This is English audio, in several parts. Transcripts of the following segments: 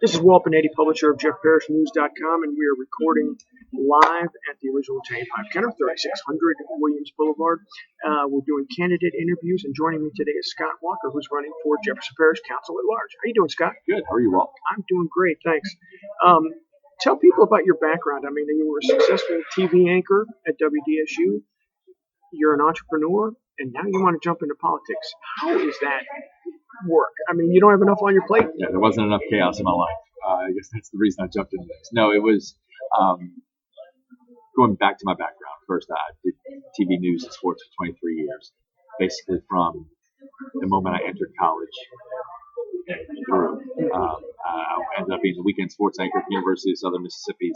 This is Walt Benetti, publisher of JeffParishNews.com, and we are recording live at the original Tailpipe Kenner, 3600 Williams Boulevard. We're doing candidate interviews, and joining me today is Scott Walker, who's running for Jefferson Parish Council At-Large. How you doing, Scott? Good. How are you, Walt? I'm doing great, thanks. Tell people about your background. I mean, you were a successful TV anchor at WDSU. You're an entrepreneur, and now you want to jump into politics. How does that work? I mean, you don't have enough on your plate. Yeah, there wasn't enough chaos in my life. I guess that's the reason I jumped into this. No, it was going back to my background. First, I did TV news and sports for 23 years, basically from the moment I entered college through. I ended up being the weekend sports anchor at the University of Southern Mississippi.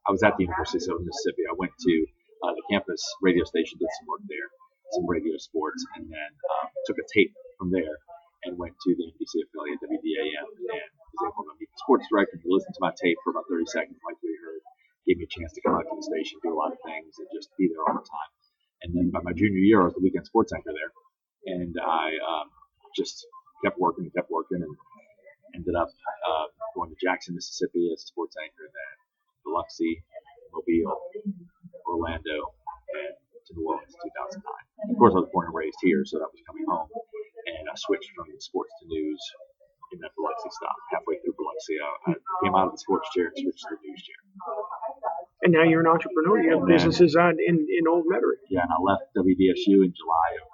I was at the University of Southern Mississippi. I went to the campus radio station, did some work there, some radio sports, and then took a tape from there and went to the NBC affiliate, WDAM, and was able to meet the sports director, to listen to my tape for about 30 seconds, like we heard. Gave me a chance to come out to the station, do a lot of things, and just be there all the time. And then by my junior year, I was the weekend sports anchor there, and I just kept working, and ended up going to Jackson, Mississippi as a sports anchor, and then Biloxi, Mobile, Orlando, and to New Orleans in 2009. Of course, I was born and raised here, so that was coming home, and I switched from sports to news in that Biloxi stop. Halfway through Biloxi, I came out of the sports chair and switched to the news chair. And now you're an entrepreneur. You have businesses in Old Metairie. Yeah, and I left WDSU in July of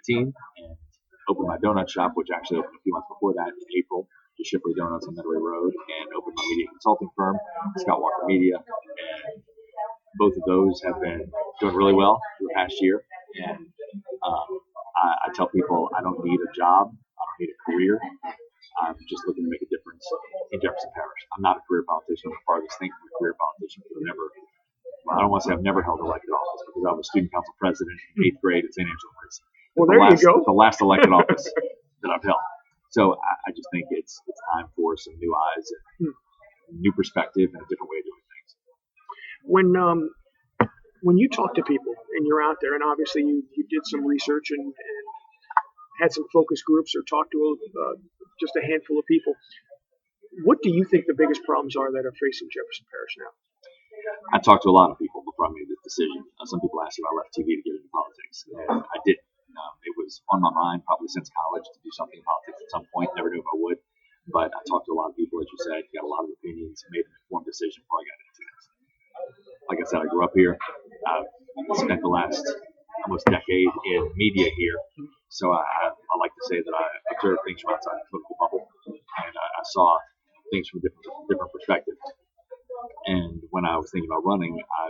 2018 and opened my donut shop, which actually opened a few months before that in April, to Shipley Donuts on Metairie Road, and opened my media consulting firm, Scott Walker Media, and both of those have been doing really well for the past year. And I tell people I don't need a job, I don't need a career. I'm just looking to make a difference in Jefferson Parish. I'm not a career politician. I'm the farthest thing from a career politician. I don't want to say I've never held elected office, because I was student council president in 8th grade at St. Angela University. Well, there you go. The last elected office that I've held. So I just think it's time for some new eyes and new perspective and a different way of doing things. When you talk to people and you're out there, and obviously you did some research and had some focus groups or talked to just a handful of people, what do you think the biggest problems are that are facing Jefferson Parish now? I talked to a lot of people before I made this decision. Some people asked if I left TV to get into politics, and I didn't. It was on my mind probably since college to do something in politics at some point. Never knew if I would, but I talked to a lot of people, as you said, got a lot of opinions, made an informed decision before I got into this. Like I said, I grew up here. I've spent the last almost decade in media here, so I like to say that I observed things from outside the political bubble, and I saw things from different perspectives. And when I was thinking about running, I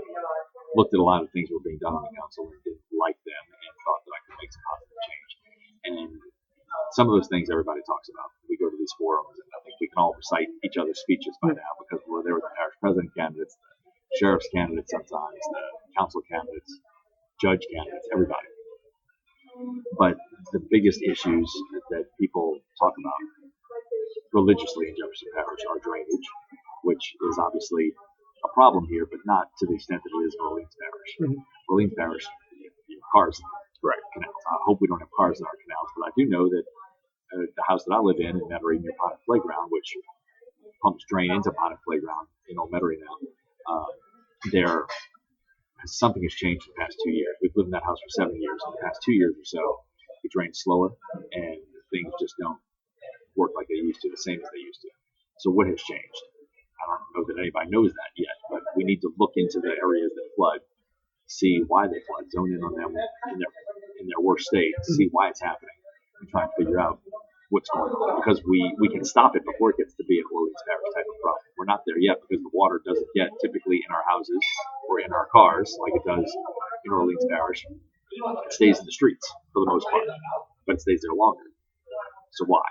looked at a lot of things that were being done on the council and didn't like them, and thought that I could make some positive change. And some of those things everybody talks about. We go to these forums, and I think we can all recite each other's speeches by now, because we're there with the parish president candidates, the sheriff's candidates sometimes, the council candidates, judge candidates, everybody. But the biggest issues that people talk about religiously in Jefferson Parish are drainage, which is obviously a problem here, but not to the extent that it is in Orleans Parish. Orleans Parish, you have cars in canals. I hope we don't have cars in our canals, but I do know that the house that I live in Metairie, near Potted Playground, which pumps drain into Potted Playground in Old Metairie now, something has changed in the past 2 years. We've lived in that house for 7 years. In the past 2 years or so, it drains slower, and things just don't work like they used to, the same as they used to. So what has changed? I don't know that anybody knows that yet, but we need to look into the areas that flood, see why they flood, zone in on them in their worst state, see why it's happening, and try and figure out what's going on. Because we can stop it before it gets to be an Orleans Parish type of problem. We're not there yet, because the water doesn't get typically in our houses or in our cars like it does in Orleans Parish. It stays in the streets for the most part, but it stays there longer. So why?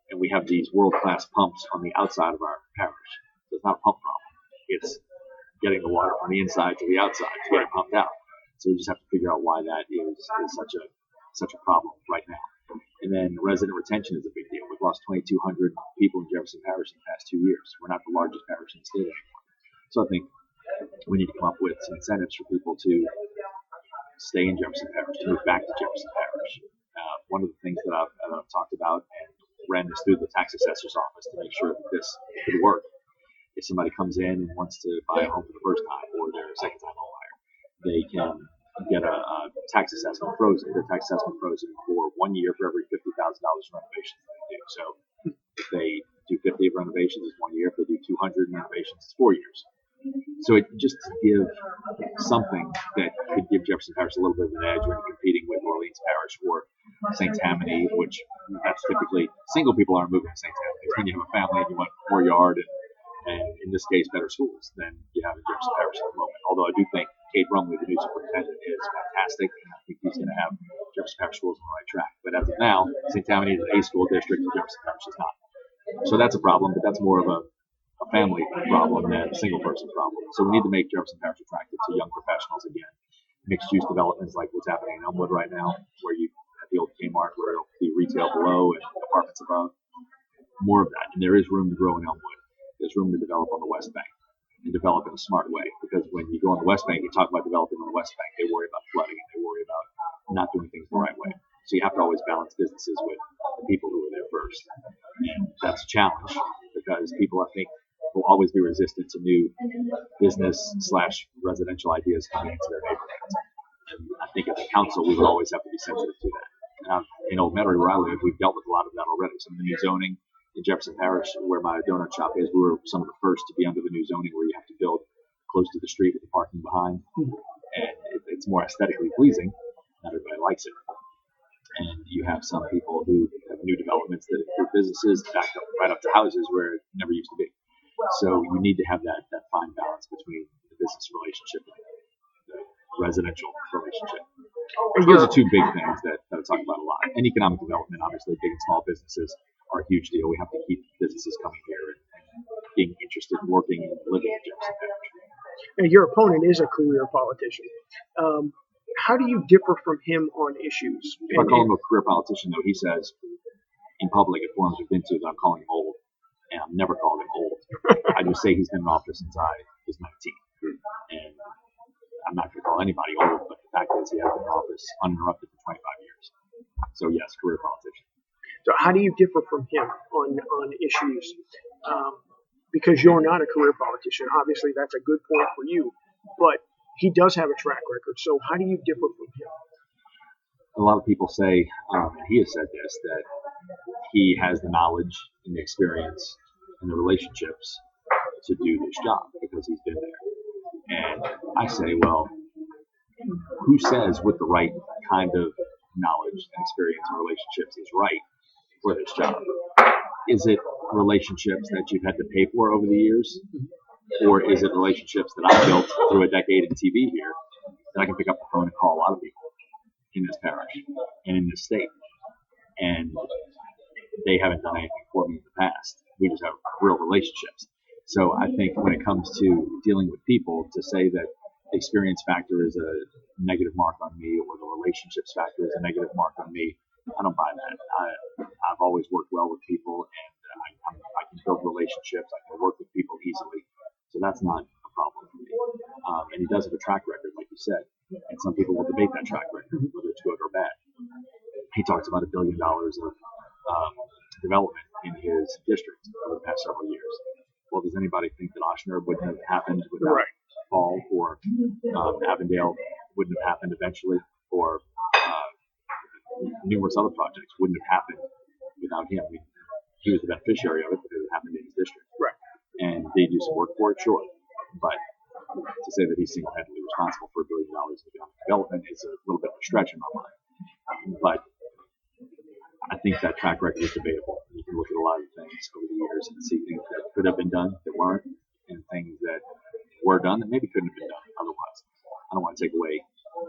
And we have these world-class pumps on the outside of our parish. So it's not a pump problem. It's getting the water from the inside to the outside to get it pumped out. So we just have to figure out why that is such a problem right now. And then resident retention is a big deal. We've lost 2,200 people in Jefferson Parish in the past 2 years. We're not the largest parish in the state anymore. So I think we need to come up with some incentives for people to stay in Jefferson Parish, to move back to Jefferson Parish. One of the things that I've talked about and ran this through the tax assessor's office to make sure that this could work. If somebody comes in and wants to buy a home for the first time or they're a second time home buyer, they can get a tax assessment frozen. Their tax assessment frozen for 1 year for every $50,000 renovations they do. So if they do 50 of renovations, it's 1 year. If they do 200 renovations, it's 4 years. So it just to give something that could give Jefferson Parish a little bit of an edge when you're competing with Orleans Parish or St. Tammany, which that's typically single people aren't moving to St. Tammany. When you have a family and you want more yard and in this case better schools than you have in Jefferson Parish at the moment. Although I do think Kate Brumley, the new superintendent, is fantastic, and I think he's going to have Jefferson Parish schools on the right track. But as of now, St. Tammany is an A school district and Jefferson Parish is not. So that's a problem, but that's more of a family problem than a single person problem. So we need to make Jefferson Parish attractive to young professionals again. Mixed use developments like what's happening in Elmwood right now, where you have the old Kmart where it'll be retail below and apartments above. More of that. And there is room to grow in Elmwood. There's room to develop on the West Bank and develop in a smart way. Because when you go on the West Bank, you talk about developing on the West Bank, they worry about flooding and they worry about not doing things the right way. So you have to always balance businesses with the people who are there first. And that's a challenge because people, I think, will always be resistant to new business/residential ideas coming into their neighborhoods. And I think as a council, we would always have to be sensitive to that. And in Old Metairie, where I live, we've dealt with a lot of that already. Some of the new zoning in Jefferson Parish, where my donut shop is, we were some of the first to be under the new zoning where you have to build close to the street with the parking behind. And it's more aesthetically pleasing. Not everybody likes it. And you have some people who have new developments that include businesses backed up right up to houses where it never used to be. So you need to have that fine balance between the business relationship and the residential relationship. Those are two big things that I talk about a lot. And economic development, obviously, big and small businesses are a huge deal. We have to keep businesses coming here and being interested in working and living in Jefferson Parish. And your opponent is a career politician. How do you differ from him on issues? If I call him a career politician, though, he says in public at forums we've been to that I'm calling him old. And I've never called him old. I just say he's been in office since I was 19. And I'm not going to call anybody old, but the fact is he has been in office uninterrupted for 25 years. So yes, career politician. So how do you differ from him on issues? Because you're not a career politician. Obviously, that's a good point for you. But he does have a track record. So how do you differ from him? A lot of people say, and he has said this, that he has the knowledge and the experience and the relationships to do this job because he's been there. And I say, well, who says with the right kind of knowledge and experience and relationships is right for this job? Is it relationships that you've had to pay for over the years? Or is it relationships that I've built through a decade in TV here that I can pick up the phone and call a lot of people in this parish and in this state? And they haven't done anything for me in the past. We just have real relationships. So I think when it comes to dealing with people, to say that the experience factor is a negative mark on me or the relationships factor is a negative mark on me, I don't buy that. I've always worked well with people, and I can build relationships. I can work with people easily. So that's not a problem for me. And he does have a track record, like you said. And some people will debate that track record, whether it's good or bad. He talks about $1 billion of development in his district over the past several years. Well, does anybody think that Ochsner wouldn't have happened without Paul, or Avondale wouldn't have happened eventually, or numerous other projects wouldn't have happened without him? I mean, he was the beneficiary of it because it happened in his district. Right. And did he do some work for it? Sure. But to say that he's single-handedly responsible for $1 billion of economic development is a little bit of a stretch in my mind. But I think that track record is debatable. You can look at a lot of things over the years and see things that could have been done that weren't, and things that were done that maybe couldn't have been done otherwise. I don't want to take away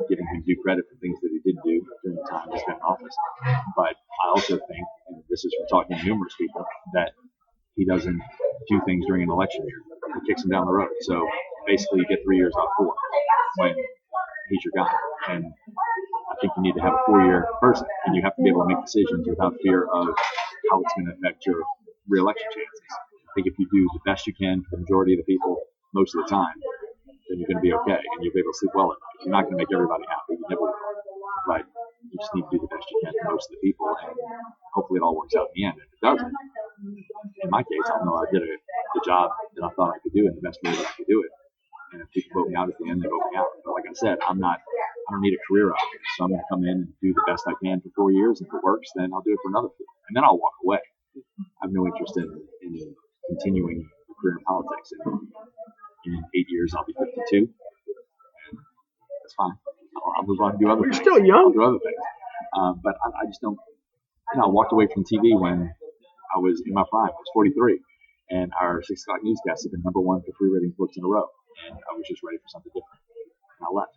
giving him due credit for things that he did do during the time he spent in office. But I also think, and this is from talking to numerous people, that he doesn't do things during an election year. He kicks them down the road. So basically you get 3 years off 4 when he's your guy. And I think you need to have a 4-year person, and you have to be able to make decisions without fear of how it's going to affect your re-election chances. I think if you do the best you can for the majority of the people most of the time, then you're going to be okay, and you'll be able to sleep well at night. You're not going to make everybody happy. You never will. But you just need to do the best you can for most of the people, and hopefully it all works out in the end. If it doesn't, in my case, I know I did the job that I thought I could do in the best way that I could do it. And if people vote me out at the end, they vote me out. But like I said, I don't need a career out of it. So I'm going to come in and do the best I can for 4 years. If it works, then I'll do it for another 4. And then I'll walk away. I have no interest in continuing a career in politics. And in 8 years, I'll be 52. And that's fine. I'll move on and do other things. You're still young. I'll do other things. But I just don't, I walked away from TV when I was in my prime. I was 43. And our 6 o'clock newscasts have been #1 for free ratings books in a row. And I was just ready for something different. And I left.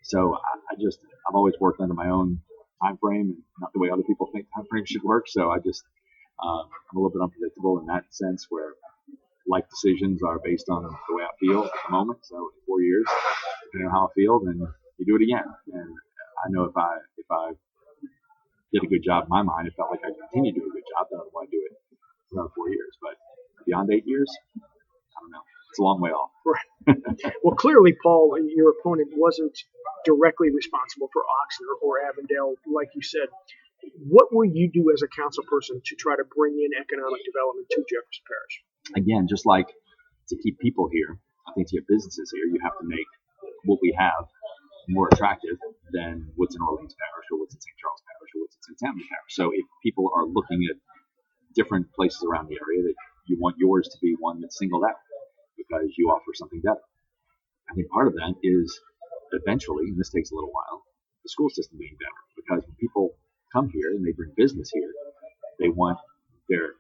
So I've always worked under my own time frame and not the way other people think time frames should work. So I'm a little bit unpredictable in that sense, where life decisions are based on the way I feel at the moment. So in 4 years, depending on how I feel, then you do it again. And I know if I did a good job in my mind, it felt like I could continue to do a good job, then I'd want to do it for another 4 years. But beyond 8 years, I don't know. It's a long way off. Right. Well, clearly, Paul, your opponent wasn't directly responsible for Oxnard or Avondale, like you said. What will you do as a council person to try to bring in economic development to Jefferson Parish? Again, just like to keep people here, I think to get businesses here, you have to make what we have more attractive than what's in Orleans Parish or what's in St. Charles Parish or what's in St. Tammany Parish. So if people are looking at different places around the area, that you want yours to be one that's singled out because you offer something better. I think part of that is eventually, and this takes a little while, the school system being better. Because when people come here and they bring business here, they want their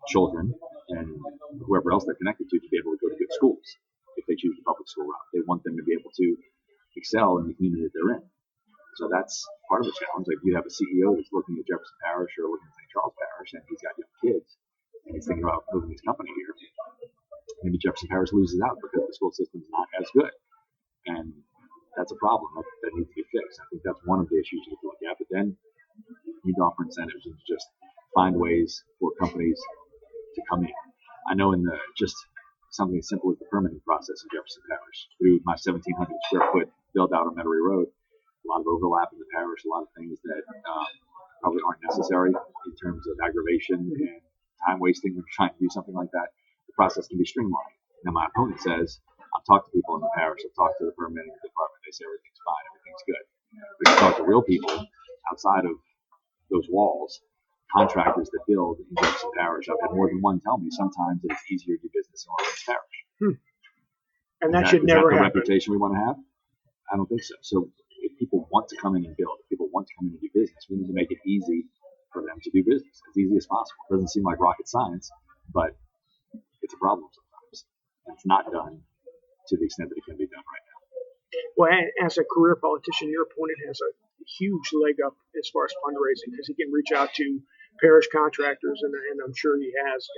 children and whoever else they're connected to be able to go to good schools if they choose the public school route. They want them to be able to excel in the community that they're in. So that's part of the challenge. Like you have a CEO that's looking at Jefferson Parish or looking at St. Charles Parish, and he's got young kids, and he's thinking about moving his company here. Maybe Jefferson Parish loses out because the school system's not as good. And that's a problem that needs to be fixed. I think that's one of the issues you have to look at. But then you need to offer incentives and just find ways for companies to come in. I know in just something as simple as the permitting process in Jefferson Parish, through my 1,700 square foot build out on Metairie Road, a lot of overlap in the parish, a lot of things that probably aren't necessary in terms of aggravation and time wasting when you're trying to do something like that. The process can be streamlined. Now, my opponent says, I've talked to people in the parish, I've talked to the permitting department, they say everything's fine, everything's good. But you talk to real people outside of those walls, contractors that build in Jefferson Parish, I've had more than one tell me sometimes that it's easier to do business in Orleans Parish. And that should never happen. Is that the reputation we want to have? I don't think so. So if people want to come in and build, if people want to come in and do business, we need to make it easy for them to do business, as easy as possible. It doesn't seem like rocket science, but it's a problem sometimes. And it's not done to the extent that it can be done right now. Well, as a career politician, your opponent has a huge leg up as far as fundraising because he can reach out to parish contractors, and I'm sure he has.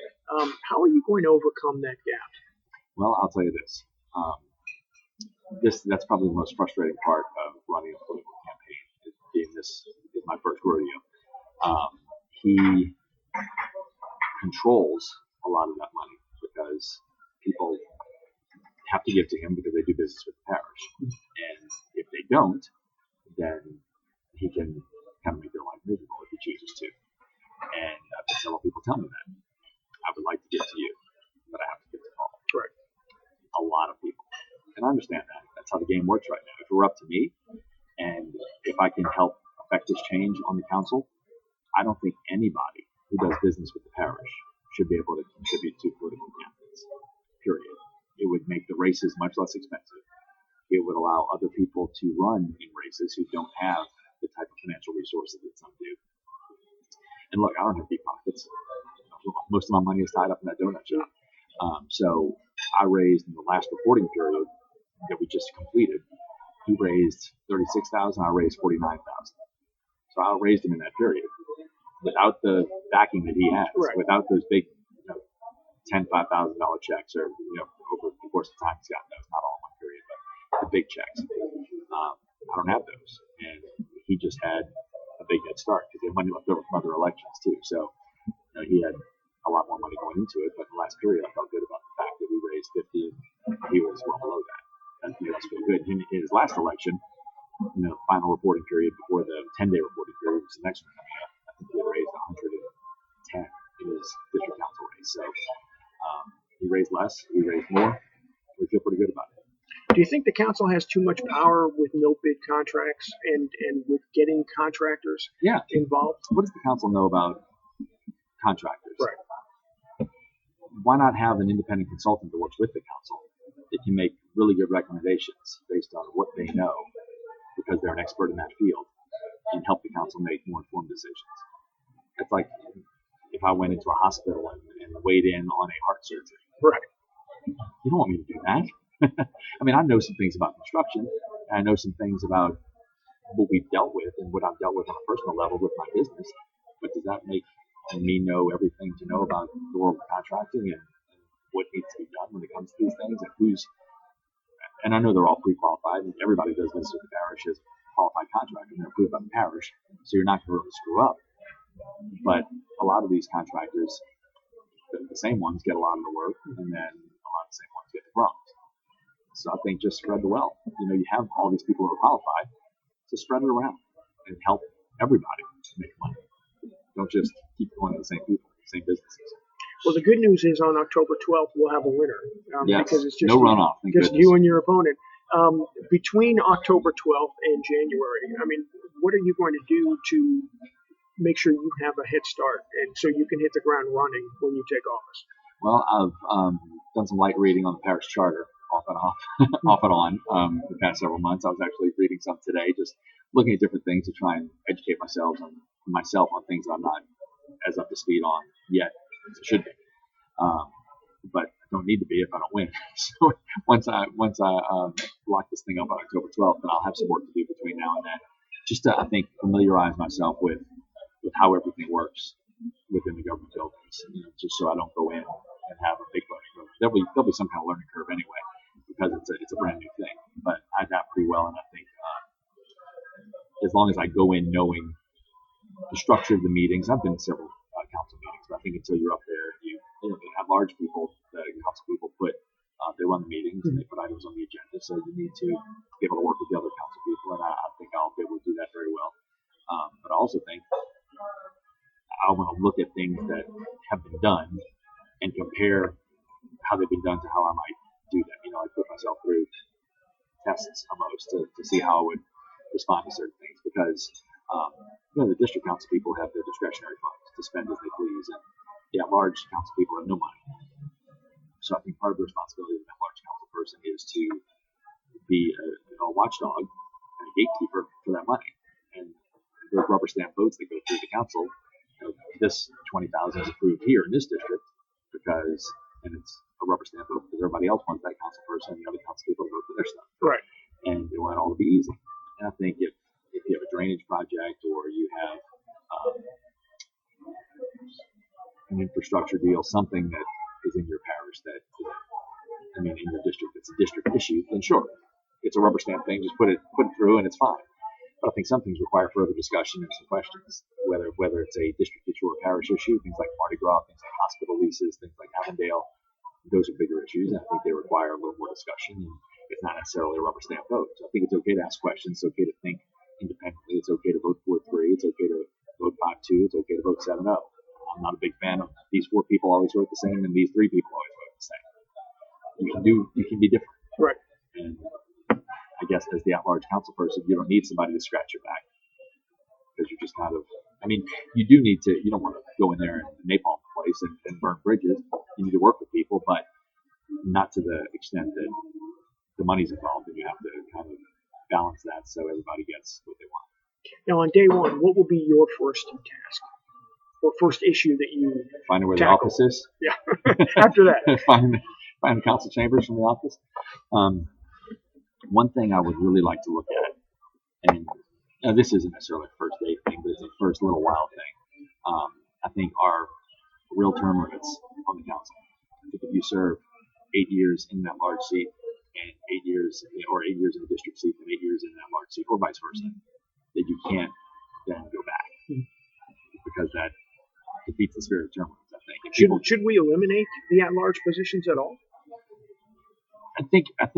How are you going to overcome that gap? Well, I'll tell you this. That's probably the most frustrating part of running a political campaign, being this is my first rodeo. He controls a lot of that money because people have to give to him because they do business with the parish. And if they don't, then he can kind of make their life miserable if he chooses to. And I've had several people tell me that. I would like to give to you, but I have to give to Paul. Right. A lot of people. And I understand that. That's how the game works right now. If it were up to me, and if I can help affect this change on the council, I don't think anybody who does business with the parish should be able to contribute to political campaigns, period. It would make the races much less expensive. It would allow other people to run in races who don't have the type of financial resources that some do. And look, I don't have deep pockets. Most of my money is tied up in that donut shop. So I raised in the last reporting period that we just completed, he raised $36,000, I raised $49,000. So I raised him in that period without the backing that he has, right. Without those big, $10,000, $5,000 checks, or over the course of time he's gotten those, not all in one period, but the big checks. I don't have those, and he just had a big head start because he had money left over from other elections too. So he had a lot more money going into it, but in the last period I felt good about the fact that we raised 50 and he was well below that. That made us feel good. In his last election, final reporting period before the 10-day reporting which is the next one coming up, I think he had raised 110 in his district council race. So he raised less, we raised more. We feel pretty good about it. Do you think the council has too much power with no bid contracts and with getting contractors involved? What does the council know about contractors? Right. Why not have an independent consultant that works with the council that can make really good recommendations based on what they know, because they're an expert in that field, and help the council make more informed decisions? It's like if I went into a hospital and weighed in on a heart surgery. Right. You don't want me to do that. I mean, I know some things about construction, and I know some things about what we've dealt with and what I've dealt with on a personal level with my business. But does that make me know everything to know about the world of contracting and what needs to be done when it comes to these things, and who's? And I know they're all pre-qualified, and everybody does business with the parish as a qualified contractor, and they're approved by the parish, so you're not going to really screw up. But a lot of these contractors, the same ones get a lot of the work, and then a lot of the same ones get the crumbs. So I think just spread the wealth. You have all these people who are qualified, so spread it around and help everybody make money. Don't just keep going to the same people, the same businesses. Well, the good news is on October 12th we'll have a winner. Yes, because it's just no runoff. Just you and your opponent. Between October 12th and January, I mean, what are you going to do to make sure you have a head start and so you can hit the ground running when you take office? Well, I've done some light reading on the parish charter, off and on, the past several months. I was actually reading some today, just looking at different things to try and educate myself on things that I'm not as up to speed on yet as I should be. But I don't need to be if I don't win. So once I lock this thing up on October 12th, then I'll have some work to do between now and then, just to, I think, familiarize myself with how everything works within the government buildings, just so I don't go in and have a big learning curve. There'll be some kind of learning curve anyway, because it's a brand new thing. But I got pretty well, and I think as long as I go in knowing the structure of the meetings, I've been to several council meetings, but I think until you're up there, you have large people, the council people they run the meetings and they put items on the agenda, so you need to be able to work with the other council people, and I think I'll be able to do that very well. But I also think I want to look at things that have been done and compare how they've been done to how I might do them. I put myself through tests almost to see how I would respond to certain things, because the district council people have their discretionary funds to spend as they please, and large council people have no money. So I think part of the responsibility of that large council person is to be a watchdog and a gatekeeper for that money. And the rubber stamp votes that go through the council, this 20,000 is approved here in this district and it's a rubber stamp vote because everybody else wants that council person and the other council people to vote for their stuff. Right. And they want it all to be easy. And I think if you have a drainage project or you have an infrastructure deal, something that is in your parish in your district, it's a district issue, then sure, it's a rubber stamp thing. Just put it through and it's fine. But I think some things require further discussion and some questions, whether it's a district issue or a parish issue, things like Mardi Gras, things like hospital leases, things like Avondale. Those are bigger issues, and I think they require a little more discussion, and it's not necessarily a rubber stamp vote. So I think it's okay to ask questions. It's okay to think independently. It's okay to vote 4-3. It's okay to vote 5-2. It's okay to vote 7-0. I'm not a big fan of these 4 people always vote the same and these 3 people always vote the same. You can be different. Right. And I guess as the at-large council person, you don't need somebody to scratch your back, because you're just you do need to. You don't want to go in there and napalm the place and burn bridges. You need to work with people, but not to the extent that the money's involved, and you have to kind of balance that so everybody gets what they want. Now, on day one, what will be your first task or first issue that you find where tackle? The office is? Yeah. After that, find the council chambers from the office. One thing I would really like to look at, and this isn't necessarily a first date thing, but it's a first little while thing. I think our real term limits on the council. I think if you serve 8 years in that large seat and 8 years, or 8 years in a district seat and 8 years in that large seat, or vice versa, that you can't then go back, because that defeats the spirit of term limits, I think. Should we eliminate the at-large positions at all? I think I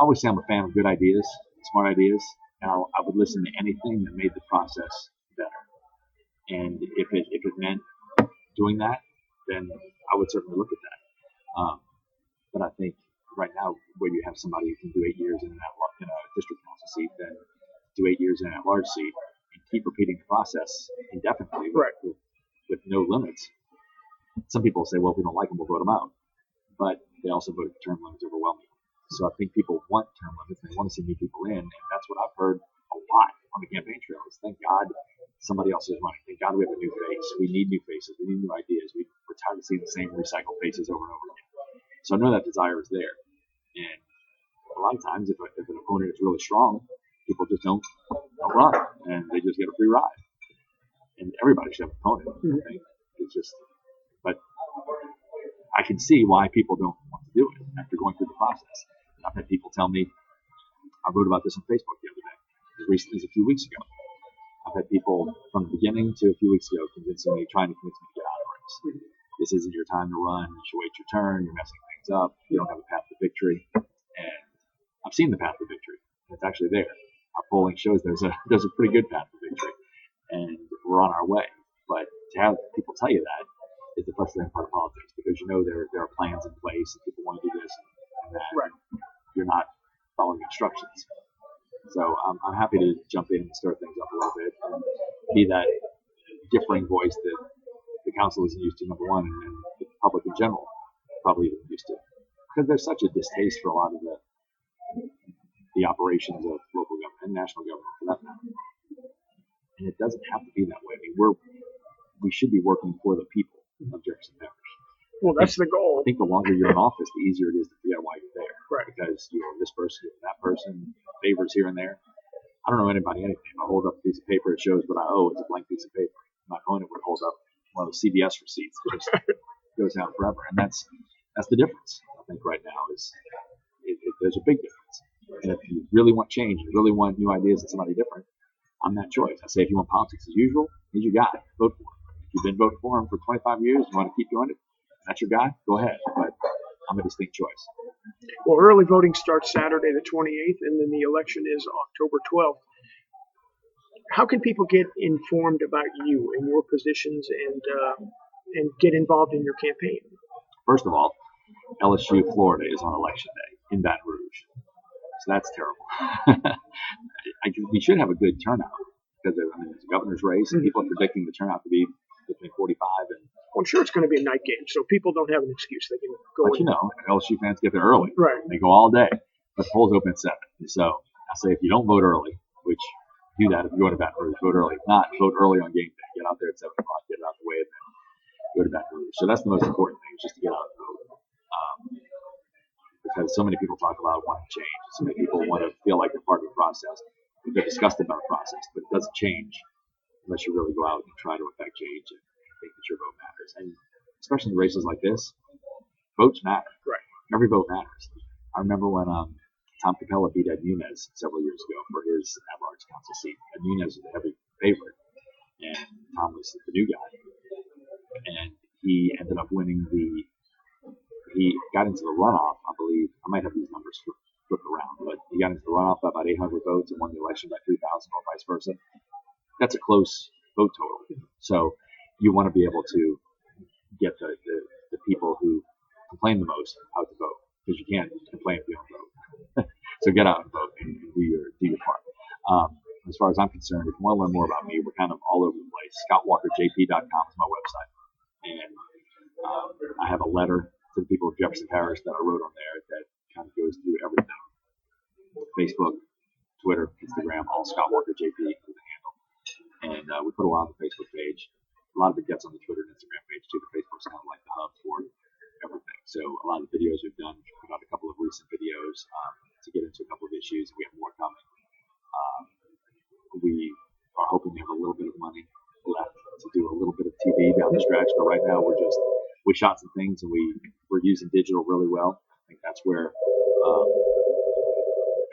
always say I'm a fan of good ideas, smart ideas, and I would listen to anything that made the process better. And if it meant doing that, then I would certainly look at that. But I think right now, where you have somebody who can do 8 years in a district council seat, then do 8 years in an at-large seat, and keep repeating the process indefinitely with no limits. Some people say, well, if we don't like them, we'll vote them out. But they also voted for term limits overwhelmingly. So I think people want term limits. They want to see new people in. And that's what I've heard a lot on the campaign trail is thank God somebody else is running. Thank God we have a new face. We need new faces. We need new ideas. We're tired of seeing the same recycled faces over and over again. So I know that desire is there. And a lot of times if an opponent is really strong, people just don't run. And they just get a free ride. And everybody should have an opponent. I think. It's just, but I can see why people don't want to do it after going through the process. And I've had people tell me, I wrote about this on Facebook the other day, as recently as a few weeks ago. I've had people from the beginning to a few weeks ago trying to convince me to get out of the race. This isn't your time to run. You should wait your turn. You're messing things up. You don't have a path to victory. And I've seen the path to victory. It's actually there. Our polling shows there's a pretty good path to victory, and we're on our way. But to have people tell you that is the frustrating part of politics, because you know there are plans in place and people want to do this and that. Right. You're not following instructions. So I'm happy to jump in and stir things up a little bit and be that differing voice that the council isn't used to, number one, and the public in general probably isn't used to. Because there's such a distaste for a lot of the operations of local government and national government for that matter. And it doesn't have to be that way. I mean, we should be working for the people of Jefferson Parish. Well, that's the goal. I think the longer you're in office, the easier it is to figure out why you're there. Right. Because you know this person, that person, favors here and there. I don't know anybody anything. I hold up a piece of paper that shows what I owe. It's a blank piece of paper. My opponent would hold up one of the CVS receipts that just goes down forever. And that's the difference. I think right now is there's a big difference. And if you really want change, you really want new ideas and somebody different, I'm that choice. I say if you want politics as usual, he's your guy. Vote for him. If you've been voting for him for 25 years, you want to keep doing it, that's your guy, go ahead. But I'm a distinct choice. Well, early voting starts Saturday the 28th, and then the election is October 12th. How can people get informed about you and your positions and get involved in your campaign? First of all, LSU, Florida is on election day in Baton Rouge. So that's terrible. We should have a good turnout because it's a governor's race and people are predicting the turnout to be between 45 and... Well, I'm sure it's going to be a night game, so people don't have an excuse. They can go. But you know, LSU fans get there early. Right. They go all day. The polls open at 7. So I say if you don't vote early, which do that if you go to Baton Rouge, vote early. If not, vote early on game day. Get out there at 7 o'clock, get it out the way, and then go to Baton Rouge. So that's the most important thing, is just to get out and vote. Because so many people talk about wanting change. So many people want to feel like they're part of the process. They're disgusted about the process, but it doesn't change unless you really go out and try to affect change and think that your vote matters. And especially in races like this, votes matter. Right. Every vote matters. I remember when Tom Capella beat Ed Nunez several years ago for his at-large council seat. Ed Nunez was a heavy favorite, and Tom was the new guy. And he ended up winning he got into the runoff, I believe. I might have these numbers flipped around, but he got into the runoff by about 800 votes and won the election by 3,000 or vice versa. That's a close vote total. So you want to be able to get the people who complain the most out to vote, because you can't complain if you don't vote. So get out and vote and do your part. As far as I'm concerned, if you want to learn more about me, we're kind of all over the place. ScottWalkerJP.com is my website. And I have a letter to the people of Jefferson Parish that I wrote on there that kind of goes through everything. Facebook, Twitter, Instagram, all Scott Walker JP is the handle. And we put a lot on the Facebook page. A lot of it gets on the Twitter and Instagram page too. The Facebook's kind of like the hub for everything. So a lot of the videos we've done, we've put out a couple of recent videos to get into a couple of issues. We have more coming. We are hoping to have a little bit of money left to do a little bit of TV down the stretch, but right now we shot some things and we're using digital really well. I think that's where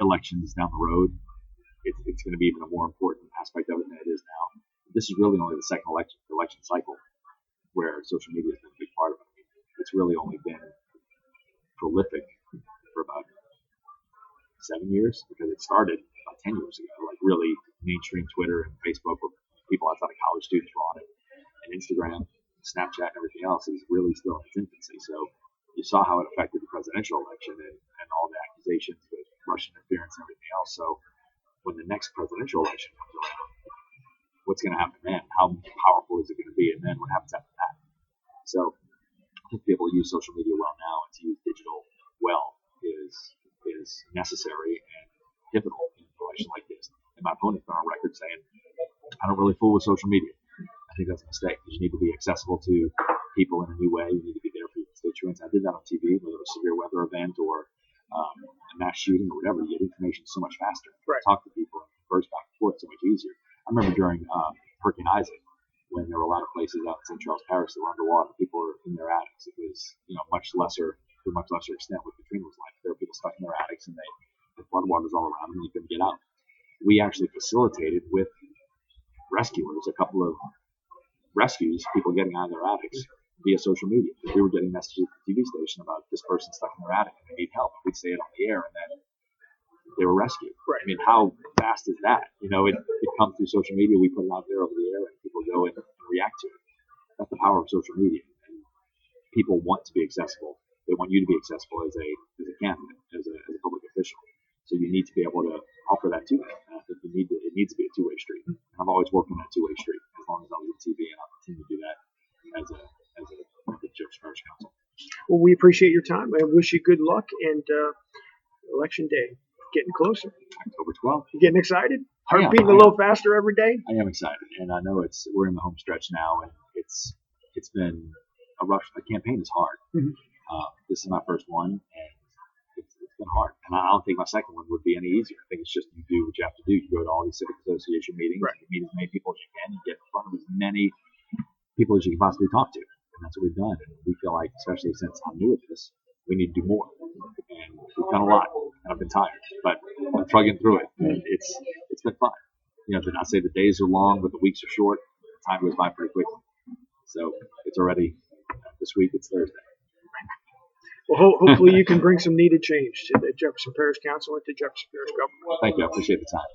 elections down the road, it's going to be even a more important aspect of it than it is now. This is really only the second election cycle where social media has been a big part of it. It's really only been prolific for about 7 years, because it started about 10 years ago, like really mainstream Twitter and Facebook, where people outside of college students were on it. Instagram, Snapchat, and everything else is really still in its infancy. So you saw how it affected the presidential election and all the accusations with Russian interference and everything else. So when the next presidential election comes around, what's going to happen then? How powerful is it going to be? And then what happens after that? So I think people use social media well now, and to use digital well is necessary and pivotal in an election like this. And my opponent's been on record saying, I don't really fool with social media. I think that's a mistake. You need to be accessible to people in a new way. You need to be there for your constituents. I did that on TV, whether it was a severe weather event or a mass shooting or whatever. You get information so much faster. Right. Talk to people and converse back and forth so much easier. I remember during Hurricane Isaac, when there were a lot of places out in St. Charles Parish that were underwater, people were in their attics. It was, much lesser, to a much lesser extent what Katrina was like. There were people stuck in their attics and the floodwaters all around them and they couldn't get out. We actually facilitated with rescuers a couple of rescues, people getting out of their attics via social media. We were getting messages from the TV station about this person stuck in their attic and they need help. We'd say it on the air and then they were rescued. Right. I mean, how fast is that? It comes through social media. We put it out there over the air and people go and react to it. That's the power of social media. And people want to be accessible. They want you to be accessible as a candidate, as a public official. So you need to be able to offer that to them. And I think it needs to be a two-way street. And I've always worked on that two-way street as long as I was in TV, and I'll continue to do that as a Jefferson Parish Council. Well, we appreciate your time. I wish you good luck, and election day getting closer. October 12th. You getting excited? Heart beating a little faster every day? I am excited, and I know we're in the home stretch now, and it's been a rough. The campaign is hard. Mm-hmm. This is my first one, and it's been hard. And I don't think my second one would be any easier. I think it's just you do what you have to do. You go to all these civic association meetings, right. You meet as many people as you can, you get in front of as many people as you can possibly talk to. And that's what we've done. And we feel like, especially since I'm new at this, we need to do more. And we've done a lot. And I've been tired. But I'm plugging through it. And it's been fun. To not say the days are long, but the weeks are short. Time goes by pretty quickly. So it's already, this week it's Thursday. Well, hopefully you can bring some needed change to the Jefferson Parish Council and to Jefferson Parish government. Thank you. I appreciate the time.